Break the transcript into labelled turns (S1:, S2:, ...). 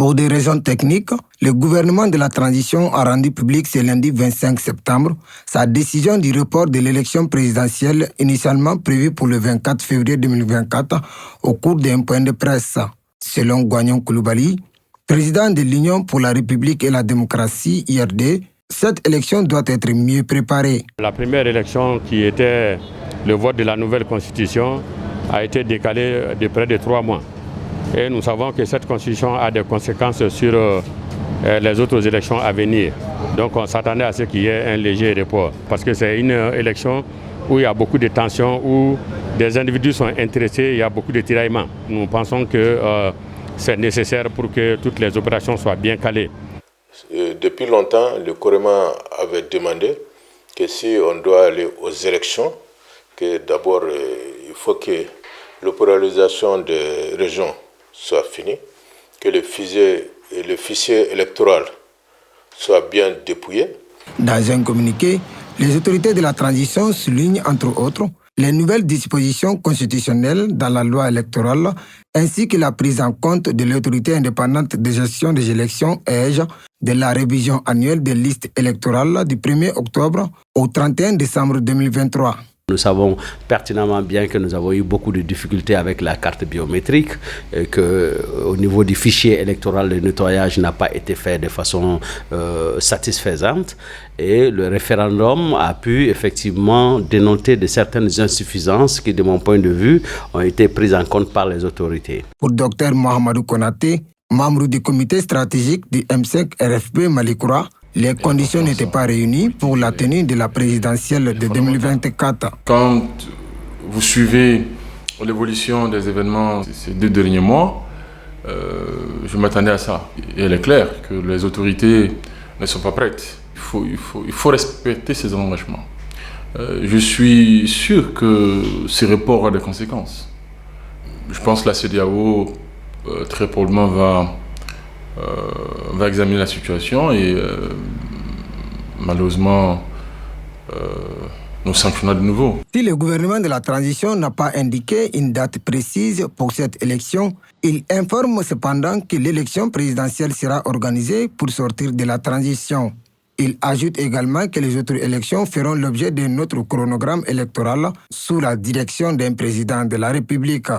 S1: Pour des raisons techniques, le gouvernement de la transition a rendu public ce lundi 25 septembre sa décision du report de l'élection présidentielle initialement prévue pour le 24 février 2024 au cours d'un point de presse. Selon Guagnon Coulibaly, président de l'Union pour la République et la démocratie, IRD, cette élection doit être mieux préparée.
S2: La première élection qui était le vote de la nouvelle constitution a été décalée de près de 3 mois. Et nous savons que cette constitution a des conséquences sur les autres élections à venir. Donc on s'attendait à ce qu'il y ait un léger report. Parce que c'est une élection où il y a beaucoup de tensions, où des individus sont intéressés, il y a beaucoup de tiraillements. Nous pensons que c'est nécessaire pour que toutes les opérations soient bien calées.
S3: Depuis longtemps, le COREMA avait demandé que si on doit aller aux élections, que d'abord il faut que l'opéralisation des régions soit finie, que le fichier électoral soit bien dépouillé.
S1: Dans un communiqué, les autorités de la transition soulignent entre autres les nouvelles dispositions constitutionnelles dans la loi électorale ainsi que la prise en compte de l'autorité indépendante de gestion des élections EGE de la révision annuelle des listes électorales du 1er octobre au 31 décembre 2023.
S4: Nous savons pertinemment bien que nous avons eu beaucoup de difficultés avec la carte biométrique, et qu'au niveau du fichier électoral, le nettoyage n'a pas été fait de façon satisfaisante. Et le référendum a pu effectivement dénoter de certaines insuffisances qui, de mon point de vue, ont été prises en compte par les autorités.
S1: Pour Dr Mohamedou Konaté, membre du comité stratégique du M5 RFP Malikoura, les conditions n'étaient pas réunies pour la tenue de la présidentielle de 2024.
S5: Quand vous suivez l'évolution des événements ces 2 derniers mois, je m'attendais à ça. Et il est clair que les autorités ne sont pas prêtes. Il faut respecter ces engagements. Je suis sûr que ces reports auront des conséquences. Je pense que la CEDEAO très probablement va examiner la situation et malheureusement nous sanctionnera de nouveau.
S1: Si le gouvernement de la transition n'a pas indiqué une date précise pour cette élection, il informe cependant que l'élection présidentielle sera organisée pour sortir de la transition. Il ajoute également que les autres élections feront l'objet d'un autre chronogramme électoral sous la direction d'un président de la République.